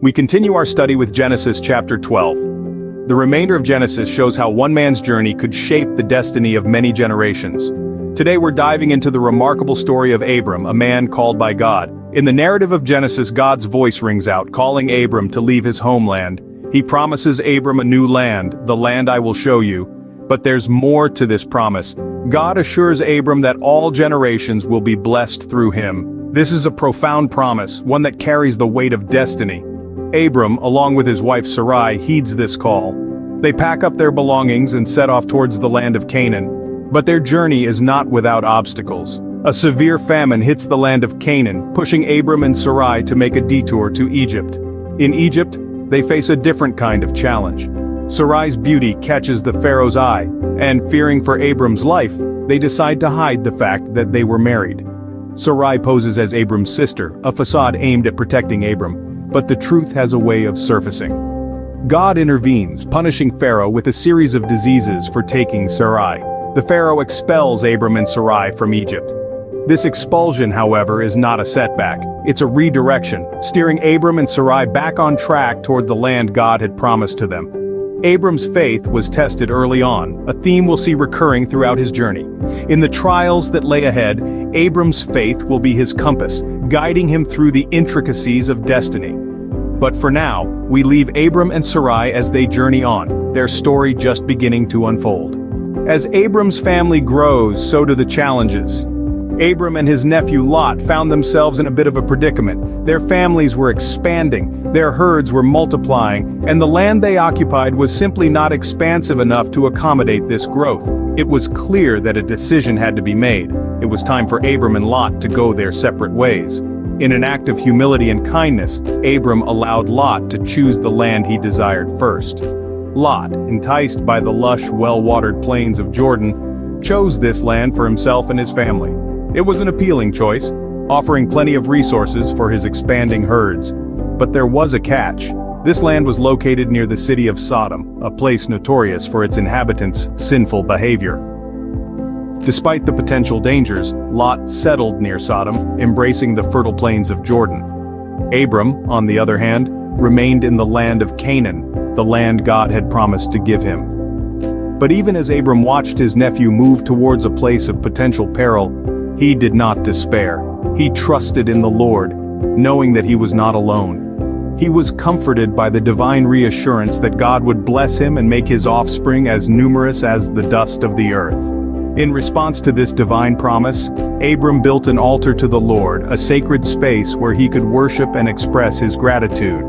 We continue our study with Genesis chapter 12. The remainder of Genesis shows how one man's journey could shape the destiny of many generations. Today we're diving into the remarkable story of Abram, a man called by God. In the narrative of Genesis, God's voice rings out, calling Abram to leave his homeland. He promises Abram a new land, the land I will show you. But there's more to this promise. God assures Abram that all generations will be blessed through him. This is a profound promise, one that carries the weight of destiny. Abram, along with his wife Sarai, heeds this call. They pack up their belongings and set off towards the land of Canaan. But their journey is not without obstacles. A severe famine hits the land of Canaan, pushing Abram and Sarai to make a detour to Egypt. In Egypt, they face a different kind of challenge. Sarai's beauty catches the Pharaoh's eye, and fearing for Abram's life, they decide to hide the fact that they were married. Sarai poses as Abram's sister, a facade aimed at protecting Abram. But the truth has a way of surfacing. God intervenes, punishing Pharaoh with a series of diseases for taking Sarai. The Pharaoh expels Abram and Sarai from Egypt. This expulsion, however, is not a setback. It's a redirection, steering Abram and Sarai back on track toward the land God had promised to them. Abram's faith was tested early on, a theme we'll see recurring throughout his journey. In the trials that lay ahead, Abram's faith will be his compass, guiding him through the intricacies of destiny. But for now, we leave Abram and Sarai as they journey on, their story just beginning to unfold. As Abram's family grows, so do the challenges. Abram and his nephew Lot found themselves in a bit of a predicament. Their families were expanding, their herds were multiplying, and the land they occupied was simply not expansive enough to accommodate this growth. It was clear that a decision had to be made. It was time for Abram and Lot to go their separate ways. In an act of humility and kindness, Abram allowed Lot to choose the land he desired first. Lot, enticed by the lush, well-watered plains of Jordan, chose this land for himself and his family. It was an appealing choice, offering plenty of resources for his expanding herds. But there was a catch. This land was located near the city of Sodom, a place notorious for its inhabitants' sinful behavior. Despite the potential dangers, Lot settled near Sodom, embracing the fertile plains of Jordan. Abram, on the other hand, remained in the land of Canaan, the land God had promised to give him. But even as Abram watched his nephew move towards a place of potential peril, he did not despair. He trusted in the Lord, knowing that he was not alone. He was comforted by the divine reassurance that God would bless him and make his offspring as numerous as the dust of the earth. In response to this divine promise, Abram built an altar to the Lord, a sacred space where he could worship and express his gratitude.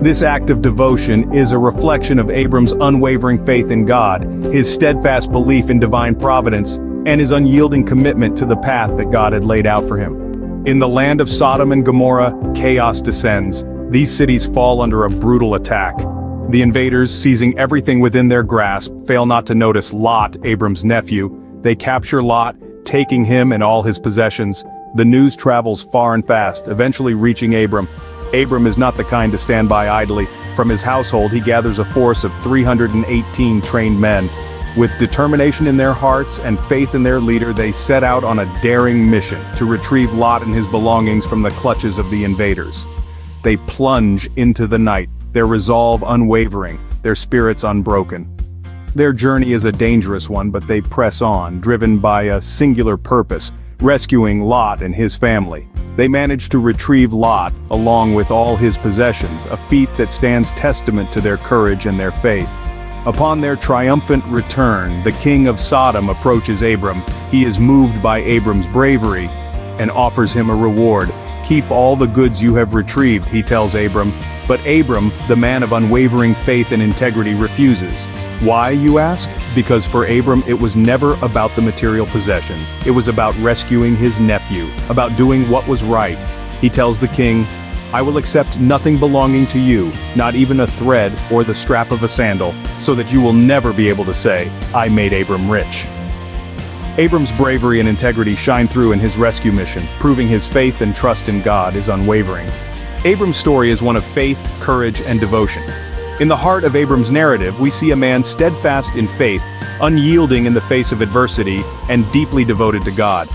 This act of devotion is a reflection of Abram's unwavering faith in God, his steadfast belief in divine providence, and his unyielding commitment to the path that God had laid out for him. In the land of Sodom and Gomorrah, chaos descends. These cities fall under a brutal attack. The invaders, seizing everything within their grasp, fail not to notice Lot, Abram's nephew. They capture Lot, taking him and all his possessions. The news travels far and fast, eventually reaching Abram. Abram is not the kind to stand by idly. From his household, he gathers a force of 318 trained men. With determination in their hearts and faith in their leader, they set out on a daring mission to retrieve Lot and his belongings from the clutches of the invaders. They plunge into the night, their resolve unwavering, their spirits unbroken. Their journey is a dangerous one, but they press on, driven by a singular purpose, rescuing Lot and his family. They manage to retrieve Lot, along with all his possessions, a feat that stands testament to their courage and their faith. Upon their triumphant return, the king of Sodom approaches Abram. He is moved by Abram's bravery and offers him a reward. "Keep all the goods you have retrieved," he tells Abram. But Abram, the man of unwavering faith and integrity, refuses. Why, you ask? Because for Abram, it was never about the material possessions. It was about rescuing his nephew, about doing what was right. He tells the king, "I will accept nothing belonging to you, not even a thread or the strap of a sandal, so that you will never be able to say, 'I made Abram rich.'" Abram's bravery and integrity shine through in his rescue mission, proving his faith and trust in God is unwavering. Abram's story is one of faith, courage, and devotion. In the heart of Abram's narrative, we see a man steadfast in faith, unyielding in the face of adversity, and deeply devoted to God.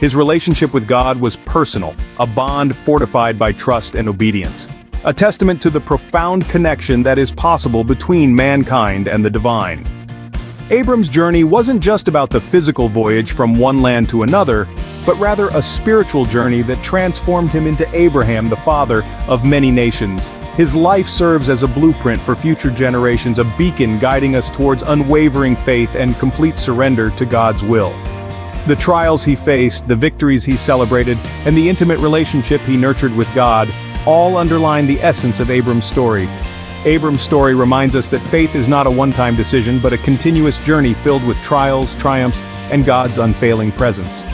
His relationship with God was personal, a bond fortified by trust and obedience. a testament to the profound connection that is possible between mankind and the divine. Abram's journey wasn't just about the physical voyage from one land to another, but rather a spiritual journey that transformed him into Abraham, the father of many nations. His life serves as a blueprint for future generations, a beacon guiding us towards unwavering faith and complete surrender to God's will. The trials he faced, the victories he celebrated, and the intimate relationship he nurtured with God all underline the essence of Abram's story. Abram's story reminds us that faith is not a one-time decision but a continuous journey filled with trials, triumphs, and God's unfailing presence.